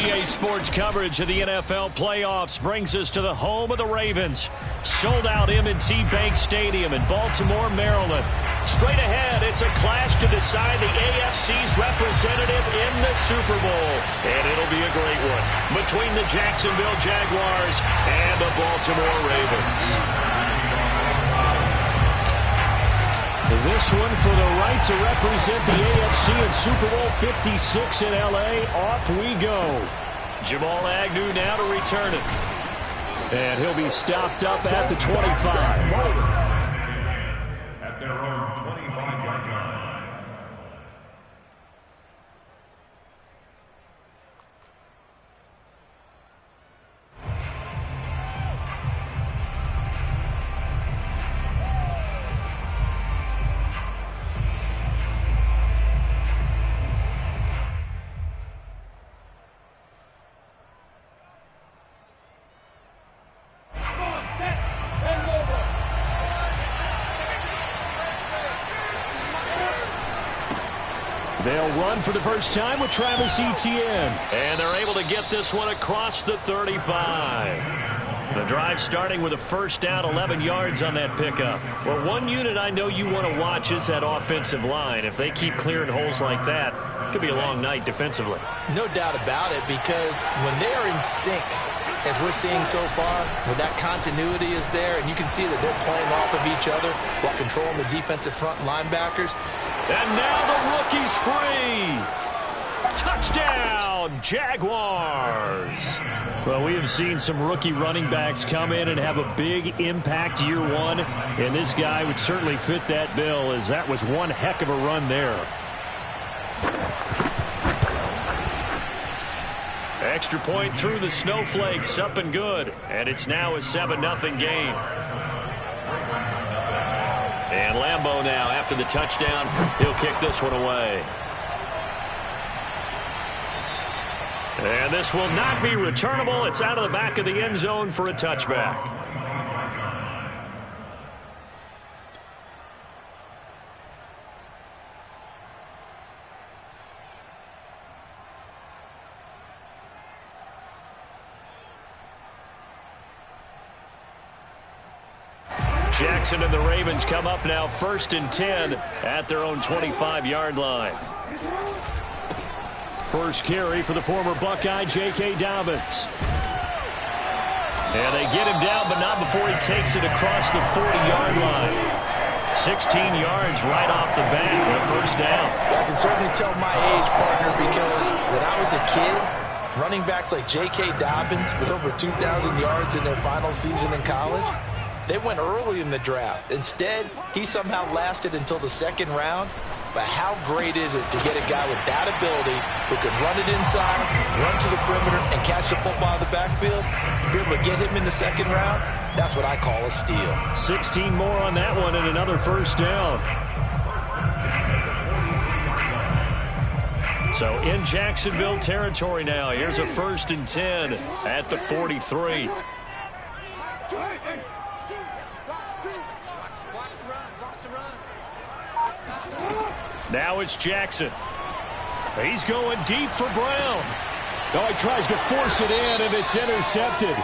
EA Sports coverage of the NFL playoffs brings us to the home of the Ravens. Sold out M&T Bank Stadium in Baltimore, Maryland. Straight ahead, it's a clash to decide the AFC's representative in the Super Bowl. And it'll be a great one between the Jacksonville Jaguars and the Baltimore Ravens. This one for the right to represent the AFC in Super Bowl 56 in L.A. Off we go. Jamal Agnew now to return it. And he'll be stopped up at the 25. At their own 25-yard line. They'll run for the first time with Travis Etienne. And they're able to get this one across the 35. The drive starting with a first down, 11 yards on that pickup. Well, one unit I know you want to watch is that offensive line. If they keep clearing holes like that, it could be a long night defensively. No doubt about it, because when they're in sync, as we're seeing so far, when that continuity is there, and you can see that they're playing off of each other while controlling the defensive front linebackers. And now the rookie's free. Touchdown, Jaguars. Well, we have seen some rookie running backs come in and have a big impact year one. And this guy would certainly fit that bill, as that was one heck of a run there. Extra point through the snowflakes, up and good. And it's now a 7-0 game. And Lambeau now, after the touchdown, he'll kick this one away. And this will not be returnable. It's out of the back of the end zone for a touchback. Jackson and the Ravens come up now 1st and 10 at their own 25-yard line. First carry for the former Buckeye, J.K. Dobbins. And they get him down, but not before he takes it across the 40-yard line. 16 yards right off the bat with a first down. I can certainly tell my age, partner, because when I was a kid, running backs like J.K. Dobbins with over 2,000 yards in their final season in college, they went early in the draft. Instead, he somehow lasted until the second round. But how great is it to get a guy with that ability who can run it inside, run to the perimeter, and catch the football in the backfield? To be able to get him in the second round, that's what I call a steal. 16 more on that one and another first down. So in Jacksonville territory now. Here's a 1st and 10 at the 43. Now it's Jackson. He's going deep for Brown. Oh, he tries to force it in, and it's intercepted.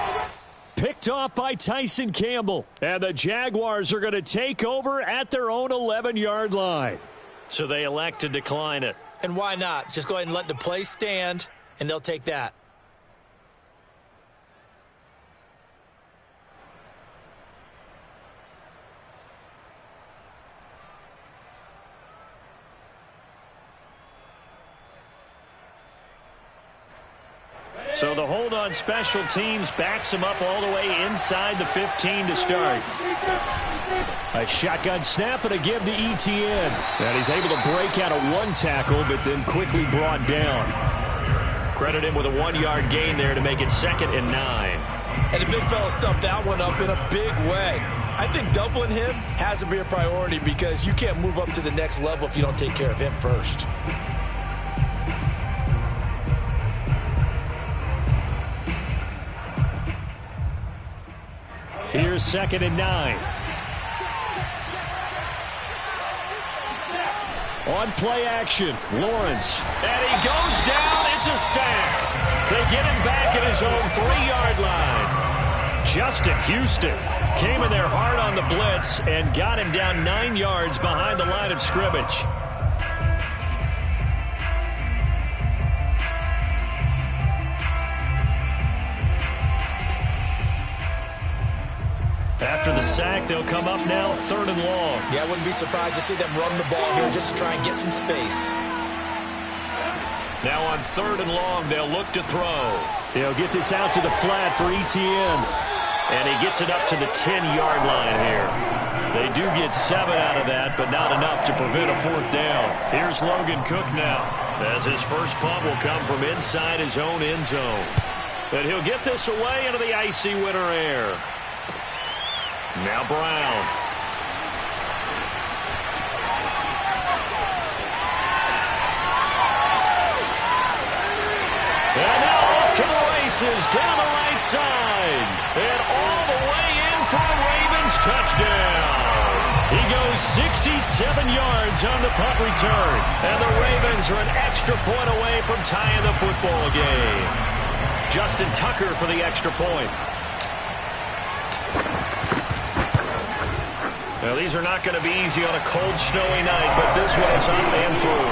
Picked off by Tyson Campbell. And the Jaguars are going to take over at their own 11-yard line. So they elect to decline it. And why not? Just go ahead and let the play stand, and they'll take that. So the hold on special teams backs him up all the way inside the 15 to start. A shotgun snap and a give to Etienne. And he's able to break out of one tackle, but then quickly brought down. Credit him with a 1-yard gain there to make it 2nd and 9. And the big fella stuffed that one up in a big way. I think doubling him has to be a priority because you can't move up to the next level if you don't take care of him first. Here's 2nd and 9. On play action, Lawrence. And he goes down. It's a sack. They get him back at his own 3-yard line. Justin Houston came in there hard on the blitz and got him down 9 yards behind the line of scrimmage. After the sack, they'll come up now 3rd and long. Yeah, I wouldn't be surprised to see them run the ball here just to try and get some space. Now on 3rd and long, they'll look to throw. They'll get this out to the flat for Etienne. And he gets it up to the 10-yard line here. They do get 7 out of that, but not enough to prevent a 4th down. Here's Logan Cook now, as his first punt will come from inside his own end zone. And he'll get this away into the icy winter air. Now Brown. And now off to the races down the right side. And all the way in for a Ravens touchdown. He goes 67 yards on the punt return. And the Ravens are an extra point away from tying the football game. Justin Tucker for the extra point. Now, these are not going to be easy on a cold, snowy night, but this one is up and through.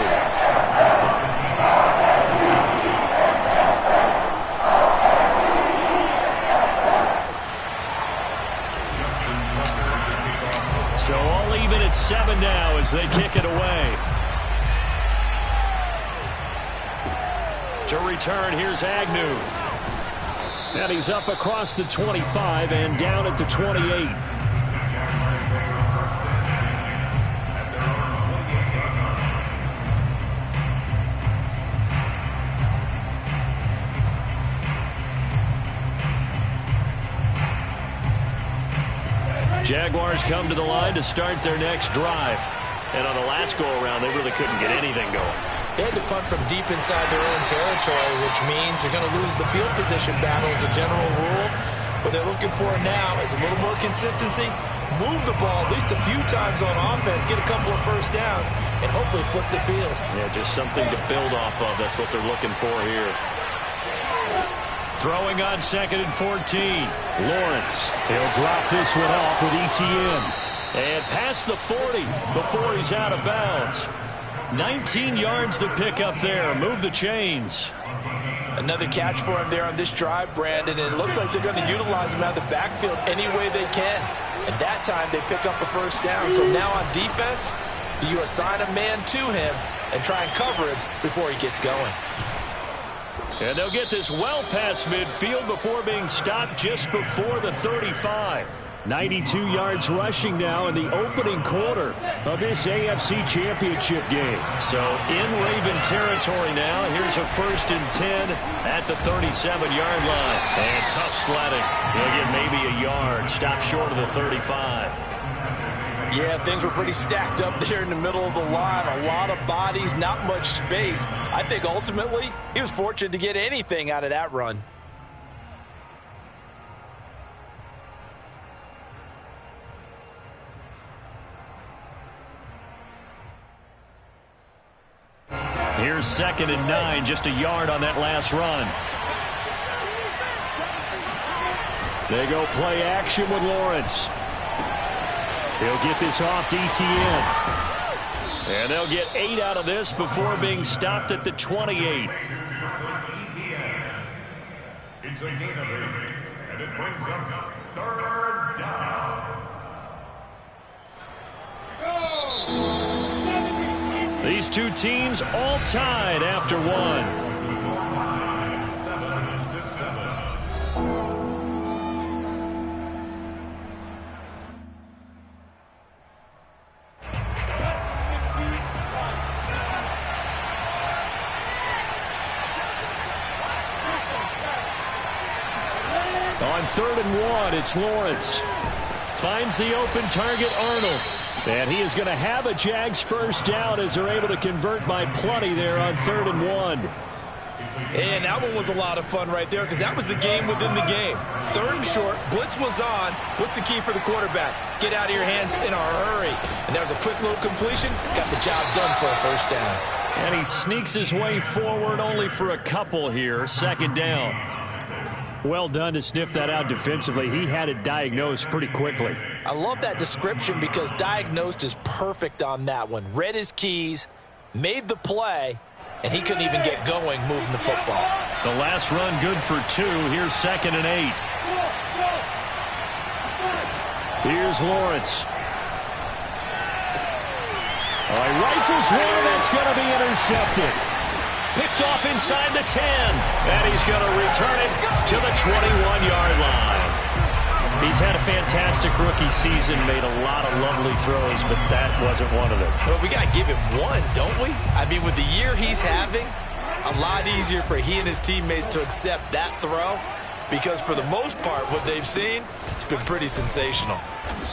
So all even at 7 now as they kick it away. To return, here's Agnew. And he's up across the 25 and down at the 28. Jaguars come to the line to start their next drive. And on the last go-around, they really couldn't get anything going. They had to punt from deep inside their own territory, which means you're going to lose the field position battle as a general rule. What they're looking for now is a little more consistency, move the ball at least a few times on offense, get a couple of first downs, and hopefully flip the field. Yeah, just something to build off of. That's what they're looking for here. Throwing on 2nd and 14. Lawrence. He'll drop this one off with Etienne. And past the 40 before he's out of bounds. 19 yards to pick up there. Move the chains. Another catch for him there on this drive, Brandon, and it looks like they're going to utilize him out of the backfield any way they can. And that time they pick up a first down. So now on defense, you assign a man to him and try and cover him before he gets going. And they'll get this well past midfield before being stopped just before the 35. 92 yards rushing now in the opening quarter of this AFC Championship game. So in Raven territory now. Here's a 1st and 10 at the 37-yard line. And tough sledding. He'll get maybe a yard. Stop short of the 35. Yeah, things were pretty stacked up there in the middle of the line. A lot of bodies, not much space. I think ultimately he was fortunate to get anything out of that run. Here's 2nd and 9, just a yard on that last run. They go play action with Lawrence. He'll get this off to Etienne. And they'll get 8 out of this before being stopped at the 28. It's a gain of 8, and it brings up 3rd down. These two teams all tied after one. 7-7. On 3rd and 1, it's Lawrence. Finds the open target, Arnold. And he is going to have a Jags first down as they're able to convert by plenty there on 3rd and 1. And that one was a lot of fun right there because that was the game within the game. 3rd and short, blitz was on. What's the key for the quarterback? Get out of your hands in a hurry. And that was a quick little completion. Got the job done for a first down. And he sneaks his way forward only for a couple here. Second down. Well done to sniff that out defensively. He had it diagnosed pretty quickly. I love that description because diagnosed is perfect on that one. Read his keys, made the play, and he couldn't even get going moving the football. The last run good for 2. Here's 2nd and 8. Here's Lawrence. He rifles one, that's going to be intercepted. Picked off inside the 10. And he's going to return it to the 21-yard line. He's had a fantastic rookie season, made a lot of lovely throws, but that wasn't one of them. Well, we got to give him one, don't we? I mean, with the year he's having, a lot easier for he and his teammates to accept that throw because for the most part, what they've seen, it's been pretty sensational.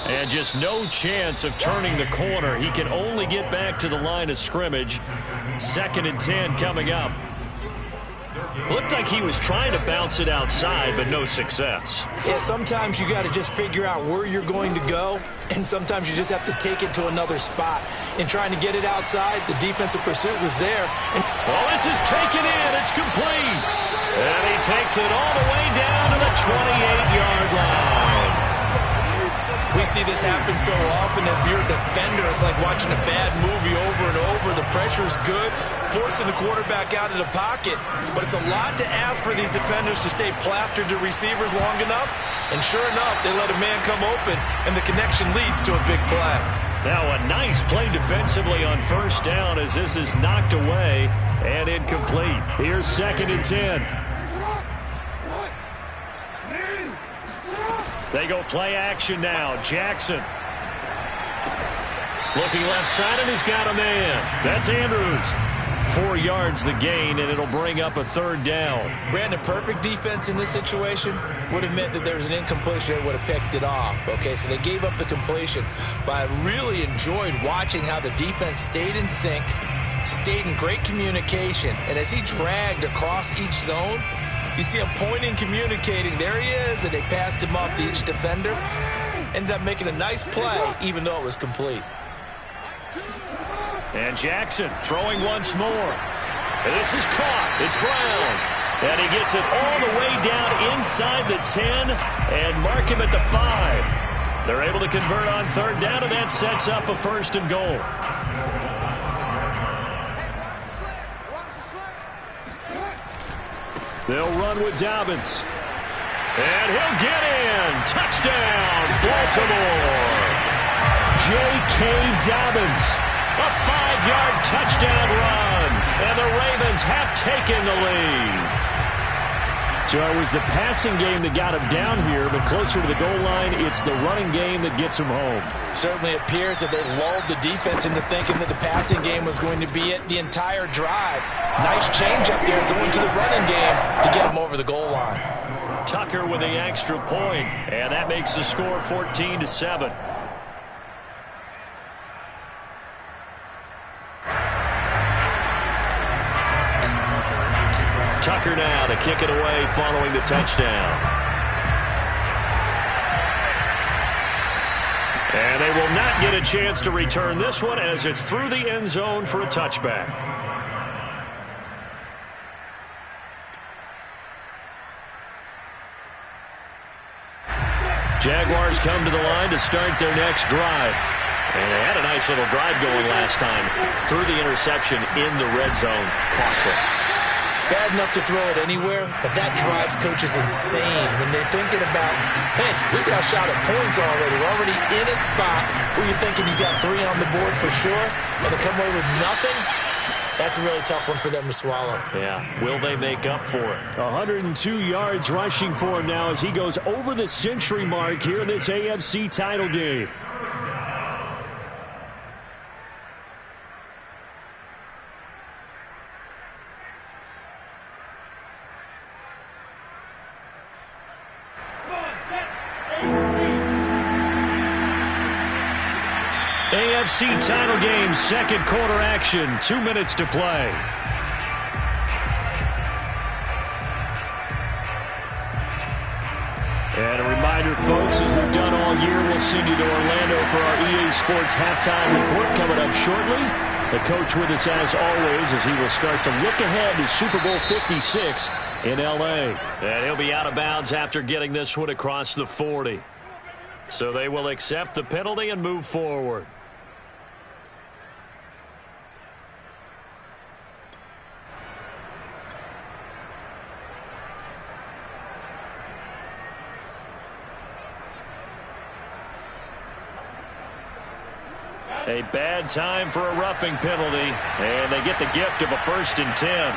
And just no chance of turning the corner. He can only get back to the line of scrimmage. 2nd and 10 coming up. Looked like he was trying to bounce it outside, but no success. Yeah, sometimes you got to just figure out where you're going to go, and sometimes you just have to take it to another spot. In trying to get it outside, the defensive pursuit was there. Well, this is taken in. It's complete. And he takes it all the way down to the 28-yard line. We see this happen so often. If you're a defender, it's like watching a bad movie over and over. The pressure's good, forcing the quarterback out of the pocket. But it's a lot to ask for these defenders to stay plastered to receivers long enough. And sure enough, they let a man come open, and the connection leads to a big play. Now a nice play defensively on first down as this is knocked away and incomplete. Here's 2nd and 10. They go play action now. Jackson. Looking left side, and he's got a man. That's Andrews. 4 yards the gain, and it'll bring up a 3rd down. Brandon, perfect defense in this situation would have meant that there was an incompletion that would have picked it off. Okay, so they gave up the completion. But I really enjoyed watching how the defense stayed in sync, stayed in great communication, and as he dragged across each zone, you see him pointing, communicating. There he is, and they passed him off to each defender. Ended up making a nice play, even though it was complete. And Jackson throwing once more. And this is caught. It's Brown. And he gets it all the way down inside the 10 and mark him at the 5. They're able to convert on 3rd down, and that sets up a 1st and goal. They'll run with Dobbins. And he'll get in. Touchdown, Baltimore. J.K. Dobbins. A 5-yard touchdown run. And the Ravens have taken the lead. So it was the passing game that got him down here, but closer to the goal line, it's the running game that gets him home. Certainly appears that they lulled the defense into thinking that the passing game was going to be it the entire drive. Nice change up there going to the running game to get him over the goal line. Tucker with the extra point, and that makes the score 14-7. Tucker now to kick it away following the touchdown. And they will not get a chance to return this one as it's through the end zone for a touchback. Jaguars come to the line to start their next drive. And they had a nice little drive going last time. Through the interception in the red zone. Costly. Bad enough to throw it anywhere, but that drives coaches insane when they're thinking about, hey, we got a shot at points already. We're already in a spot where you're thinking you got 3 on the board for sure, and to come away with nothing, that's a really tough one for them to swallow. Yeah, will they make up for it? 102 yards rushing for him now as he goes over the century mark here in this AFC title game. AFC title game, second quarter action, 2 minutes to play. And a reminder, folks, as we've done all year, we'll send you to Orlando for our EA Sports halftime report coming up shortly. The coach with us as always as he will start to look ahead to Super Bowl 56 in L.A. And he'll be out of bounds after getting this one across the 40. So they will accept the penalty and move forward. A bad time for a roughing penalty, and they get the gift of a 1st and 10.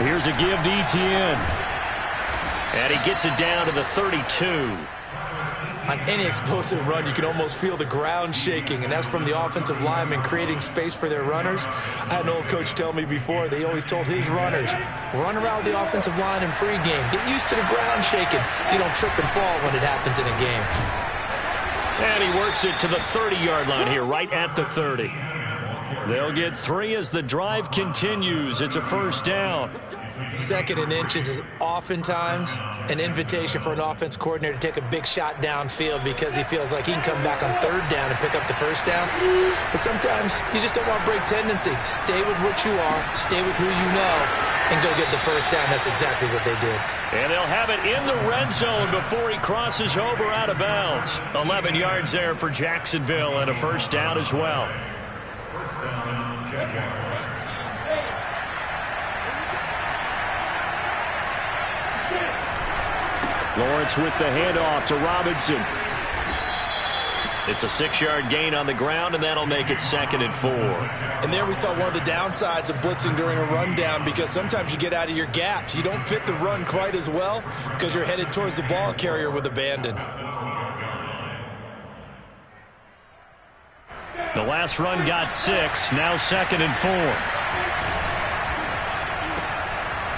Here's a give to Etienne. And he gets it down to the 32. On any explosive run, you can almost feel the ground shaking, and that's from the offensive linemen creating space for their runners. I had an old coach tell me before, they always told his runners, run around the offensive line in pregame. Get used to the ground shaking so you don't trip and fall when it happens in a game. And he works it to the 30-yard line here, right at the 30. They'll get 3 as the drive continues. It's a 1st down. 2nd and inches is oftentimes an invitation for an offense coordinator to take a big shot downfield because he feels like he can come back on 3rd down and pick up the 1st down. But sometimes you just don't want to break tendency. Stay with what you are, stay with who you know, and go get the 1st down. That's exactly what they did. And they'll have it in the red zone before he crosses over out of bounds. 11 yards there for Jacksonville and a 1st down as well. 1st down, Jaguars. Lawrence with the handoff to Robinson. It's a 6-yard gain on the ground, and that'll make it 2nd and 4. And there we saw one of the downsides of blitzing during a rundown because sometimes you get out of your gaps. You don't fit the run quite as well because you're headed towards the ball carrier with abandon. The last run got 6, now 2nd and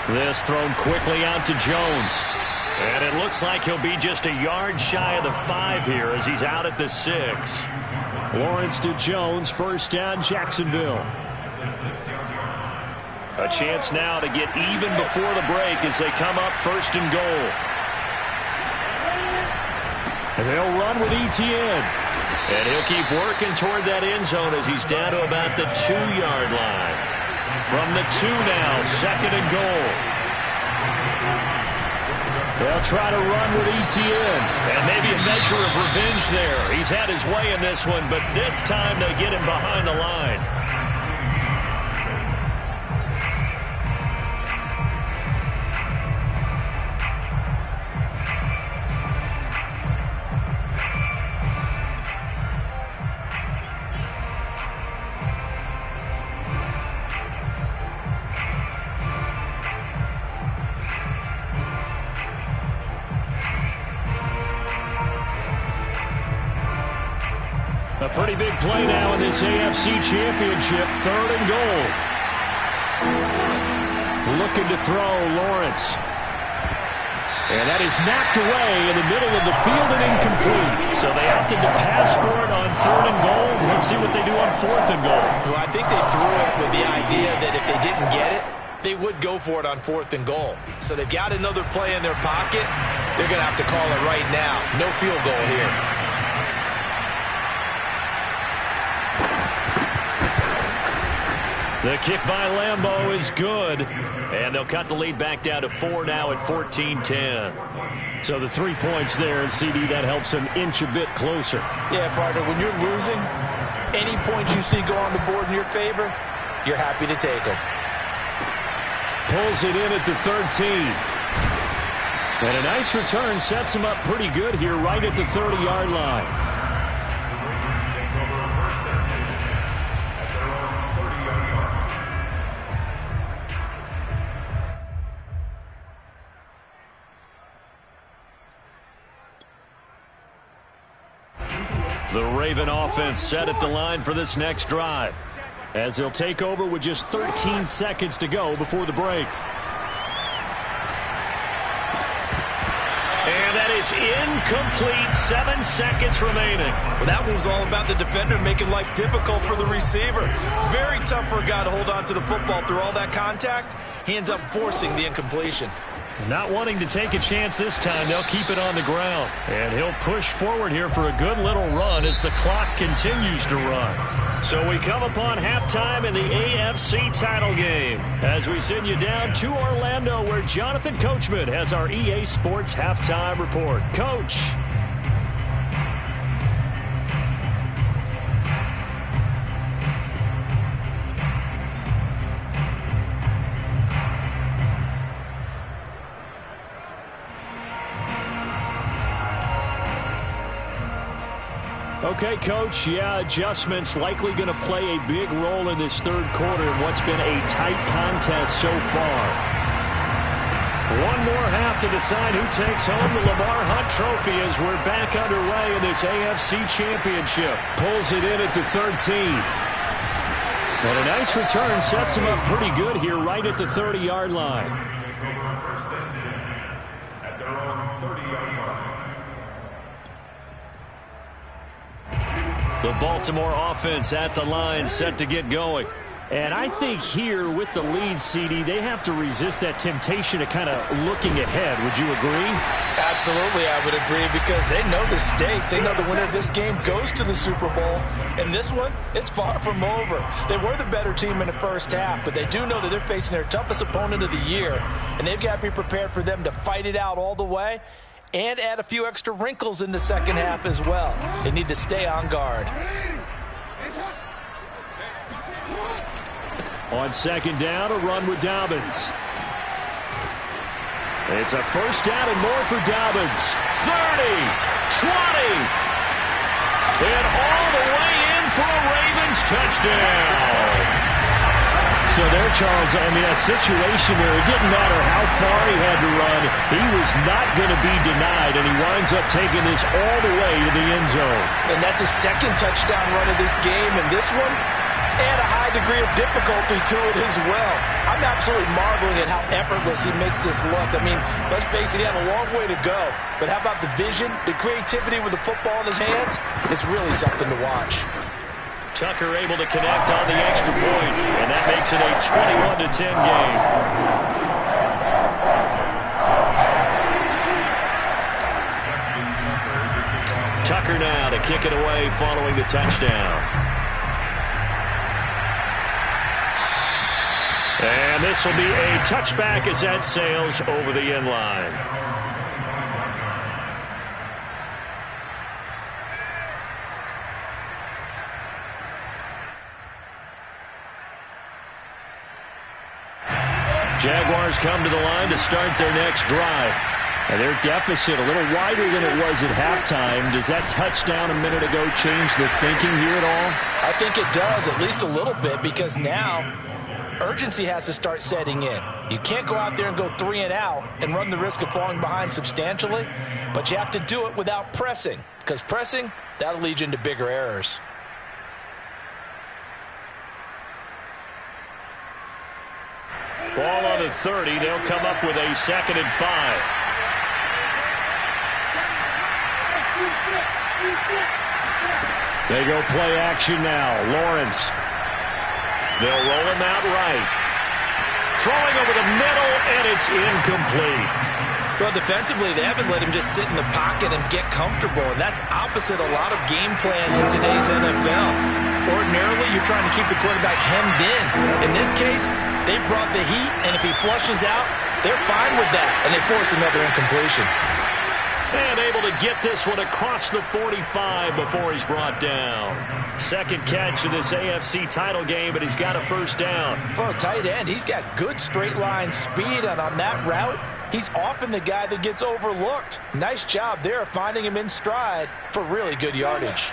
4. This thrown quickly out to Jones. And it looks like he'll be just a yard shy of the 5 here as he's out at the 6. Lawrence to Jones, 1st down, Jacksonville. A chance now to get even before the break as they come up 1st and goal. And they'll run with Etienne. And he'll keep working toward that end zone as he's down to about the 2-yard line. From the 2 now, 2nd and goal. They'll try to run with Etienne. And maybe a measure of revenge there. He's had his way in this one, but this time they get him behind the line. A pretty big play now in this AFC Championship. 3rd and goal. Looking to throw, Lawrence. And that is knocked away in the middle of the field and incomplete. So they opted to pass for it on 3rd and goal. Let's see what they do on 4th and goal. Well, I think they threw it with the idea that if they didn't get it, they would go for it on 4th and goal. So they've got another play in their pocket. They're going to have to call it right now. No field goal here. The kick by Lambeau is good. And they'll cut the lead back down to 4 now at 14-10. So the 3 points there, and CD, that helps them inch a bit closer. Yeah, partner, when you're losing, any points you see go on the board in your favor, you're happy to take them. Pulls it in at the 13. And a nice return sets him up pretty good here right at the 30-yard line. The Raven offense set at the line for this next drive, as they'll take over with just 13 seconds to go before the break. And that is incomplete. 7 seconds remaining. Well, that one was all about the defender making life difficult for the receiver. Very tough for a guy to hold on to the football through all that contact. He ends up forcing the incompletion. Not wanting to take a chance this time, they'll keep it on the ground. And he'll push forward here for a good little run as the clock continues to run. So we come upon halftime in the AFC title game as we send you down to Orlando where Jonathan Coachman has our EA Sports halftime report. Coach. Okay, Coach, adjustments likely going to play a big role in this third quarter in what's been a tight contest so far. One more half to decide who takes home the Lamar Hunt Trophy as we're back underway in this AFC Championship. Pulls it in at the 13. And a nice return sets him up pretty good here right at the 30-yard line. At their own 30-yard line. The Baltimore offense at the line set to get going. And I think here with the lead, CD, they have to resist that temptation of kind of looking ahead. Would you agree? Absolutely, I would agree because they know the stakes. They know the winner of this game goes to the Super Bowl. And this one, it's far from over. They were the better team in the first half, but they do know that they're facing their toughest opponent of the year. And they've got to be prepared for them to fight it out all the way and add a few extra wrinkles in the second half as well. They need to stay on guard. On second down, a run with Dobbins. It's a first down and more for Dobbins. 30, 20, and all the way in for a Ravens touchdown. So there, Charles, I mean, a situation where it didn't matter how far he had to run, he was not going to be denied, and he winds up taking this all the way to the end zone. And that's a second touchdown run of this game, and this one, add a high degree of difficulty to it as well. I'm absolutely marveling at how effortless he makes this look. I mean, let's face it, he had a long way to go. But how about the vision, the creativity with the football in his hands? It's really something to watch. Tucker able to connect on the extra point, and that makes it a 21-10 game. Tucker now to kick it away following the touchdown. And this will be a touchback as that sails over the end line. Jaguars come to the line to start their next drive. And their deficit a little wider than it was at halftime. Does that touchdown a minute ago change the thinking here at all? I think it does, at least a little bit, because now urgency has to start setting in. You can't go out there and go 3 and out and run the risk of falling behind substantially, but you have to do it without pressing, because pressing, that'll lead you into bigger errors. Ball on the 30. They'll come up with a 2nd and 5. They go play action now. Lawrence. They'll roll him out right. Throwing over the middle, and it's incomplete. Well, defensively, they haven't let him just sit in the pocket and get comfortable, and that's opposite a lot of game plans in today's NFL. Ordinarily, you're trying to keep the quarterback hemmed in. In this case, they brought the heat, and if he flushes out, they're fine with that, and they force another incompletion. And able to get this one across the 45 before he's brought down. Second catch of this AFC title game, but he's got a first down. For a tight end, he's got good straight line speed, and on that route, he's often the guy that gets overlooked. Nice job there of finding him in stride for really good yardage.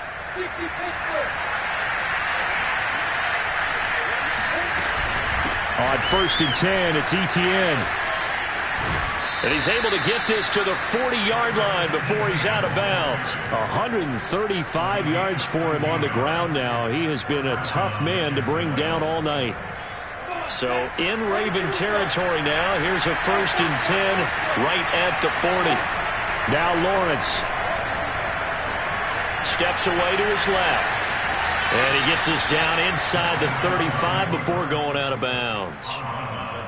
On 1st and 10, it's Etienne. And he's able to get this to the 40-yard line before he's out of bounds. 135 yards for him on the ground now. He has been a tough man to bring down all night. So in Raven territory now. Here's a 1st and 10 right at the 40. Now Lawrence steps away to his left. And he gets us down inside the 35 before going out of bounds.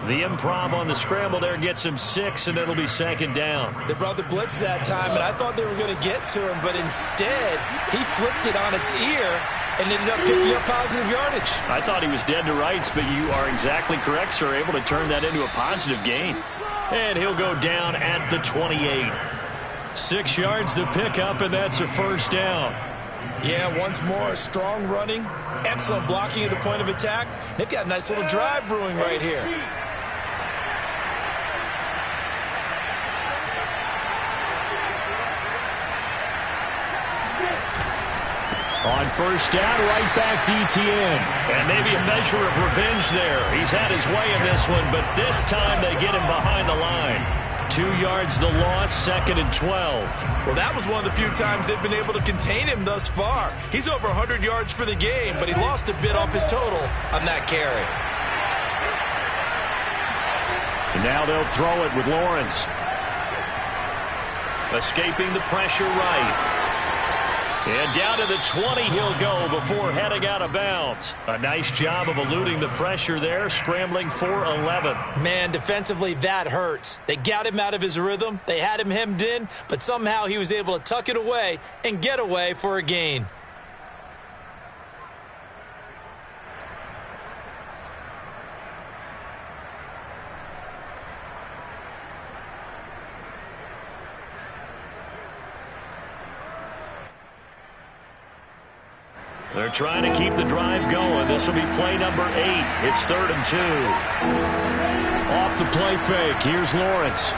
The improv on the scramble there gets him 6, and it'll be second down. They brought the blitz that time, and I thought they were going to get to him, but instead he flipped it on its ear and ended up picking up positive yardage. I thought he was dead to rights, but you are exactly correct, sir. Able to turn that into a positive gain. And he'll go down at the 28. 6 yards to pick up, and that's a first down. Yeah, once more, strong running, excellent blocking at the point of attack. They've got a nice little drive brewing right here. On first down, right back to Etienne. And maybe a measure of revenge there. He's had his way in this one, but this time they get him behind the line. 2 yards the loss, 2nd and 12. Well, that was one of the few times they've been able to contain him thus far. He's over 100 yards for the game, but he lost a bit off his total on that carry. And now they'll throw it with Lawrence. Escaping the pressure right. And down to the 20 he'll go before heading out of bounds. A nice job of eluding the pressure there, scrambling for 11. Man, defensively, that hurts. They got him out of his rhythm. They had him hemmed in, but somehow he was able to tuck it away and get away for a gain. They're trying to keep the drive going. This will be play number 8. It's 3rd and 2. Off the play fake. Here's Lawrence.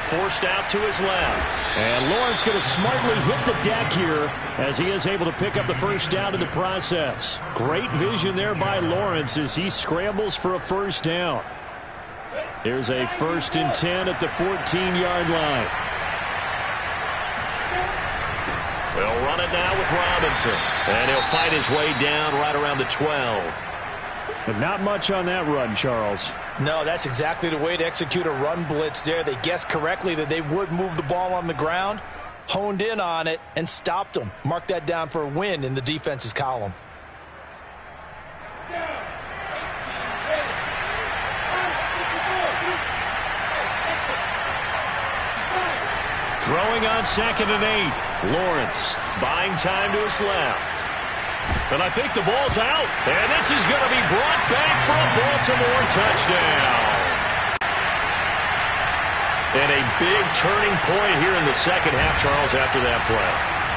Forced out to his left. And Lawrence going to smartly hit the deck here as he is able to pick up the first down in the process. Great vision there by Lawrence as he scrambles for a first down. Here's a 1st and 10 at the 14-yard line. They'll run it now with Robinson. And he'll fight his way down right around the 12. But not much on that run, Charles. No, that's exactly the way to execute a run blitz there. They guessed correctly that they would move the ball on the ground, honed in on it, and stopped them. Mark that down for a win in the defense's column. Throwing on 2nd and 8. Lawrence buying time to his left. And I think the ball's out. And this is going to be brought back for a Baltimore touchdown. And a big turning point here in the second half, Charles, after that play.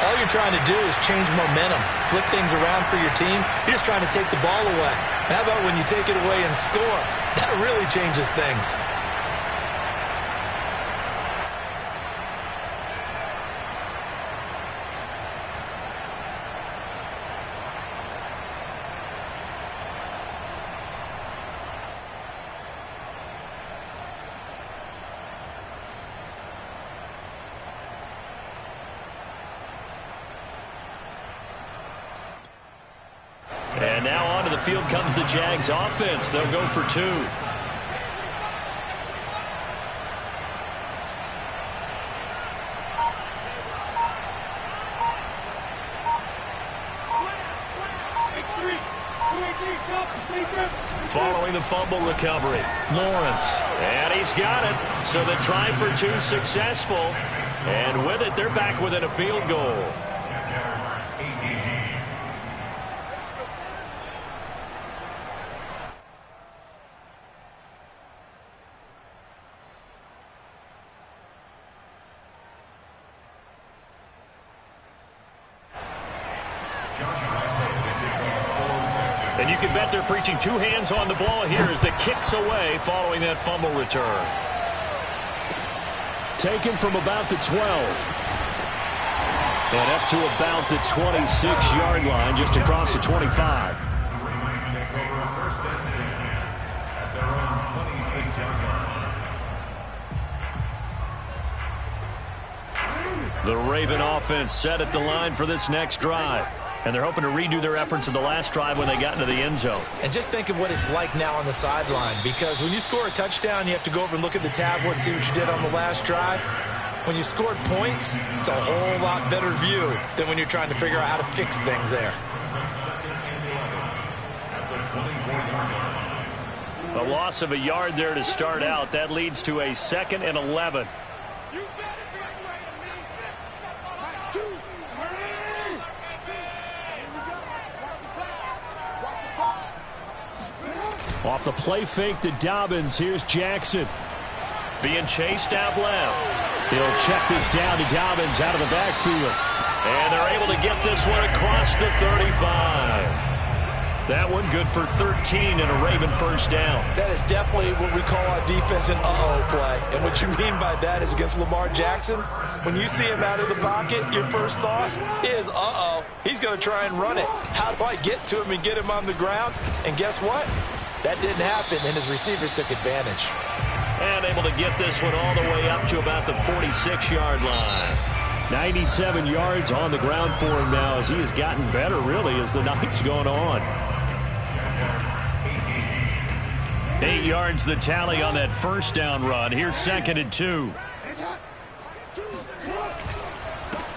All you're trying to do is change momentum, flip things around for your team. You're just trying to take the ball away. How about when you take it away and score? That really changes things. And now onto the field comes the Jags offense. They'll go for 2. Following the fumble recovery, Lawrence. And he's got it. So the try for 2 successful. And with it, they're back within a field goal. And you can bet they're preaching 2 hands on the ball here as the kick's away following that fumble return. Taken from about the 12. And up to about the 26-yard line, just across the 25. The Raven offense set at the line for this next drive. And they're hoping to redo their efforts in the last drive when they got into the end zone. And just think of what it's like now on the sideline, because when you score a touchdown, you have to go over and look at the tablet and see what you did on the last drive. when you scored points, it's a whole lot better view than when you're trying to figure out how to fix things there. A loss of a yard there to start out. That leads to a 2nd and 11. Off the play fake to Dobbins. Here's Jackson. Being chased out left. He'll check this down to Dobbins out of the backfield. And they're able to get this one across the 35. That one good for 13 and a Raven first down. That is definitely what we call our defense an uh-oh play. And what you mean by that is against Lamar Jackson, when you see him out of the pocket, your first thought is, uh-oh, he's going to try and run it. How do I get to him and get him on the ground? And guess what? That didn't happen, and his receivers took advantage. And able to get this one all the way up to about the 46-yard line. 97 yards on the ground for him now as he has gotten better, really, as the night's gone on. 8 yards the tally on that first down run. Here's 2nd and 2.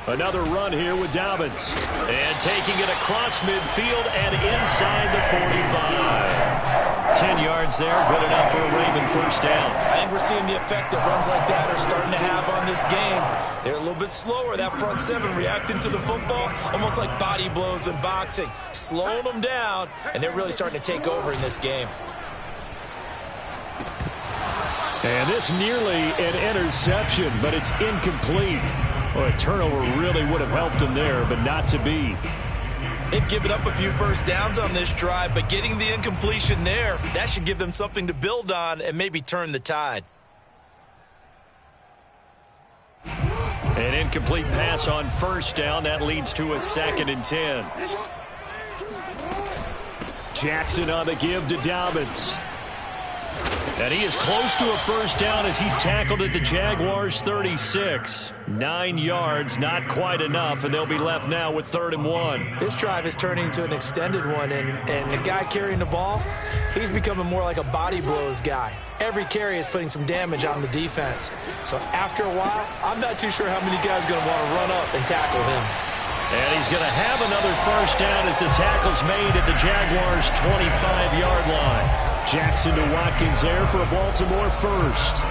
Another run here with Dobbins. And taking it across midfield and inside the 45. 10 yards there, good enough for a Raven first down. I think we're seeing the effect that runs like that are starting to have on this game. They're a little bit slower, that front seven reacting to the football, almost like body blows in boxing, slowing them down, and they're really starting to take over in this game. And this nearly an interception, but it's incomplete. Well, a turnover really would have helped him there, but not to be. They've given up a few first downs on this drive, but getting the incompletion there, that should give them something to build on and maybe turn the tide. An incomplete pass on first down. That leads to a 2nd and 10. Jackson on the give to Dobbins. And he is close to a first down as he's tackled at the Jaguars' 36. 9 yards, not quite enough, and they'll be left now with 3rd and 1. This drive is turning into an extended one, and the guy carrying the ball, he's becoming more like a body blows guy. Every carry is putting some damage on the defense. So after a while, I'm not too sure how many guys are going to want to run up and tackle him. And he's going to have another first down as the tackle's made at the Jaguars' 25-yard line. Jackson to Watkins there for a Baltimore first.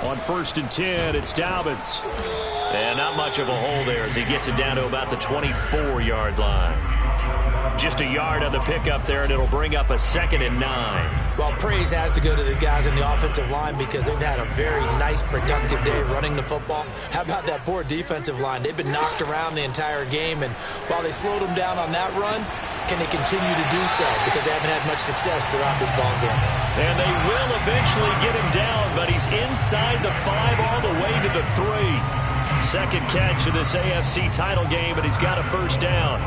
On 1st and 10, it's Dobbins. And not much of a hole there as he gets it down to about the 24-yard line. Just a yard on the pickup there, and it'll bring up a 2nd and 9. Well, praise has to go to the guys in the offensive line because they've had a very nice, productive day running the football. How about that poor defensive line? They've been knocked around the entire game, and while they slowed them down on that run, can they continue to do so? Because they haven't had much success throughout this ball game. And they will eventually get him down, but he's inside the 5 all the way to the 3. Second catch of this AFC title game, and he's got a first down.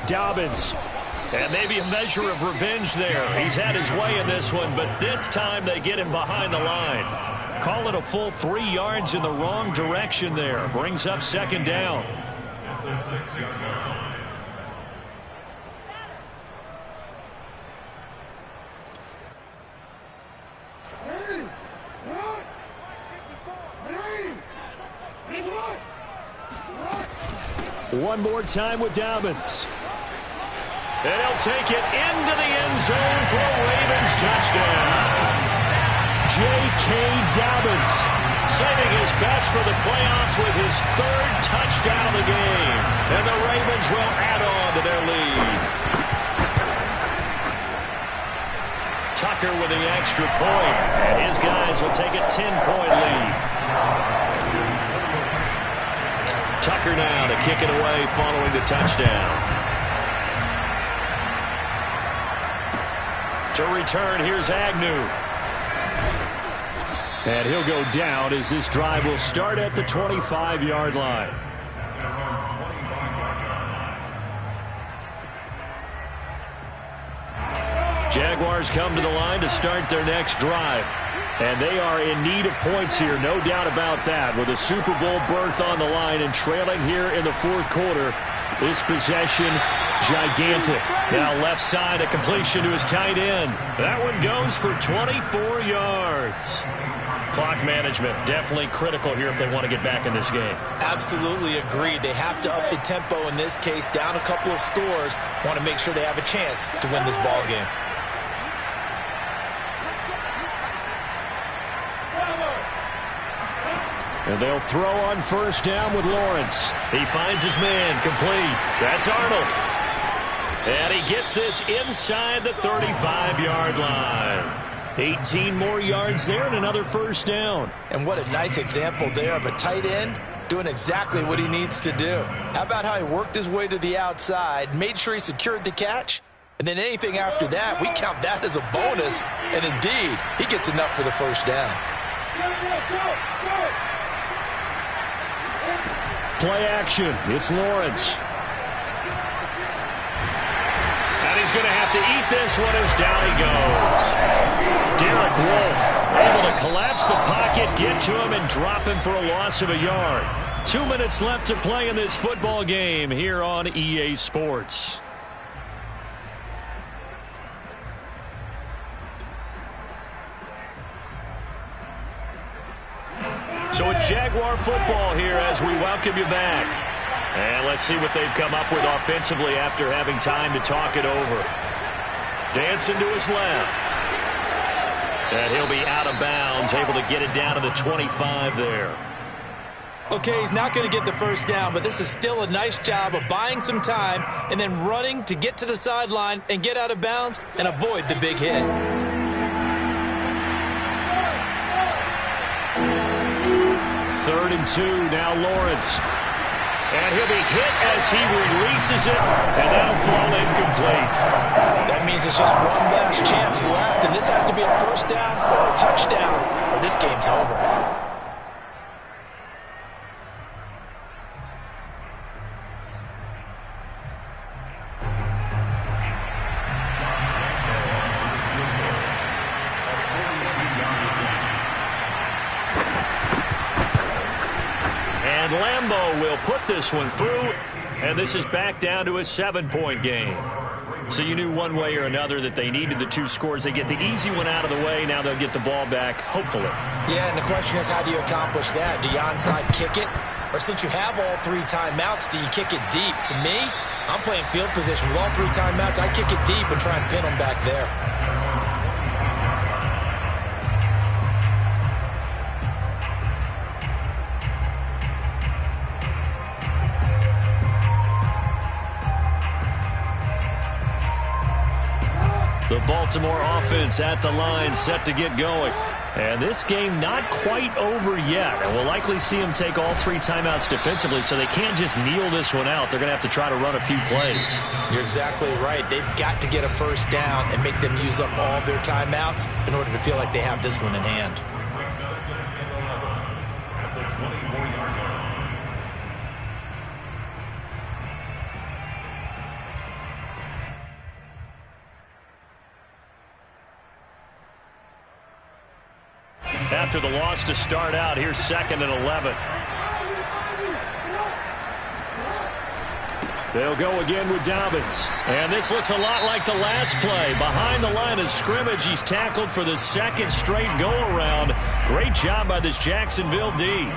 Dobbins. And maybe a measure of revenge there. He's had his way in this one, but this time they get him behind the line. Call it a full 3 yards in the wrong direction there. Brings up 2nd down. One more time with Dobbins. And he'll take it into the end zone for a Ravens touchdown. J.K. Dobbins saving his best for the playoffs with his 3rd touchdown of the game. And the Ravens will add on to their lead. Tucker with the extra point, and his guys will take a 10-point lead. Tucker now to kick it away following the touchdown. To return, here's Agnew. And he'll go down as this drive will start at the 25-yard line. Jaguars come to the line to start their next drive. And they are in need of points here, no doubt about that. With a Super Bowl berth on the line and trailing here in the fourth quarter, this possession, gigantic. Now left side, a completion to his tight end. That one goes for 24 yards. Clock management, definitely critical here if they want to get back in this game. Absolutely agreed. They have to up the tempo in this case, down a couple of scores. Want to make sure they have a chance to win this ball game. And they'll throw on first down with Lawrence. He finds his man, complete. That's Arnold. And he gets this inside the 35-yard line. 18 more yards there and another first down. And what a nice example there of a tight end doing exactly what he needs to do. How about how he worked his way to the outside, made sure he secured the catch, and then anything after that, we count that as a bonus. And indeed, he gets enough for the first down. Play action. It's Lawrence. And he's going to have to eat this one as down he goes. Derek Wolfe able to collapse the pocket, get to him, and drop him for a loss of a yard. 2 minutes left to play in this football game here on EA Sports. So it's Jaguar football here as we welcome you back. And let's see what they've come up with offensively after having time to talk it over. Dancing to his left. And he'll be out of bounds, able to get it down to the 25 there. Okay, he's not going to get the first down, but this is still a nice job of buying some time and then running to get to the sideline and get out of bounds and avoid the big hit. Third and 2, now Lawrence. And he'll be hit as he releases it, and that'll fall incomplete. That means it's just one last chance left, and this has to be a first down or a touchdown, or this game's over. And Lambeau will put this one through, and this is back down to a 7-point game. So you knew one way or another that they needed the 2 scores. They get the easy one out of the way. Now they'll get the ball back, hopefully. Yeah, and the question is, how do you accomplish that? Do you onside kick it? Or since you have all 3 timeouts, do you kick it deep? To me, I'm playing field position. With all 3 timeouts, I kick it deep and try and pin them back there. The Baltimore offense at the line, set to get going. And this game not quite over yet. And we'll likely see them take all 3 timeouts defensively, so they can't just kneel this one out. They're going to have to try to run a few plays. You're exactly right. They've got to get a first down and make them use up all their timeouts in order to feel like they have this one in hand. After the loss to start out, here's 2nd and 11. They'll go again with Dobbins. And this looks a lot like the last play. Behind the line of scrimmage, he's tackled for the 2nd straight go-around. Great job by this Jacksonville D.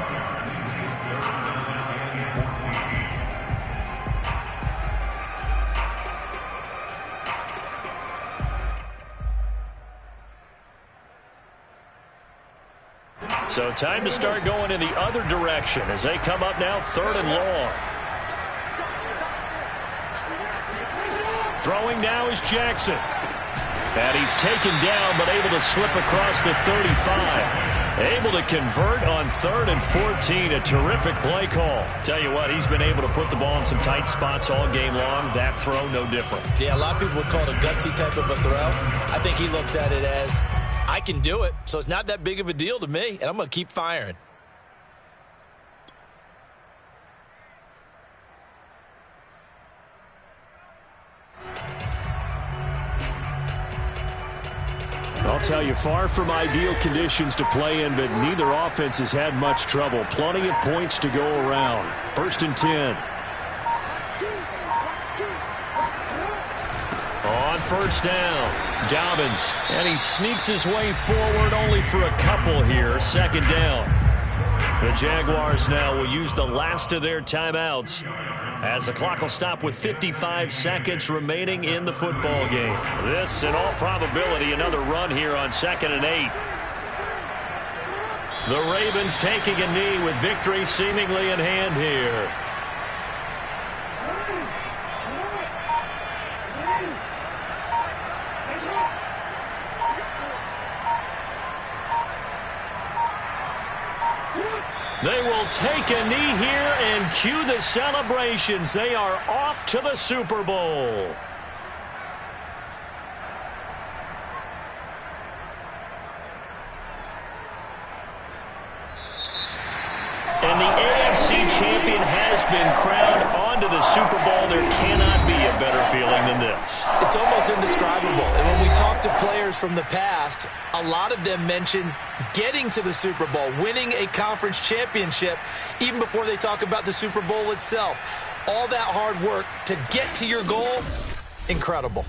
So time to start going in the other direction as they come up now 3rd and long. Throwing now is Jackson. And he's taken down but able to slip across the 35. Able to convert on 3rd and 14. A terrific play call. Tell you what, he's been able to put the ball in some tight spots all game long. That throw, no different. Yeah, a lot of people would call it a gutsy type of a throw. I think he looks at it as, I can do it, so it's not that big of a deal to me, and I'm going to keep firing. I'll tell you, far from ideal conditions to play in, but neither offense has had much trouble. Plenty of points to go around. 1st and 10. On 1st down, Dobbins. And he sneaks his way forward only for a couple here. 2nd down. The Jaguars now will use the last of their timeouts as the clock will stop with 55 seconds remaining in the football game. This, in all probability, another run here on 2nd and 8. The Ravens taking a knee with victory seemingly in hand here. They will take a knee here and cue the celebrations. They are off to the Super Bowl. And the AFC champion has been crowned onto the Super Bowl. There cannot be a better feeling than this. It's almost indescribable. And when we talk to players from the past, a lot of them mention getting to the Super Bowl, winning a conference championship, even before they talk about the Super Bowl itself. All that hard work to get to your goal, incredible.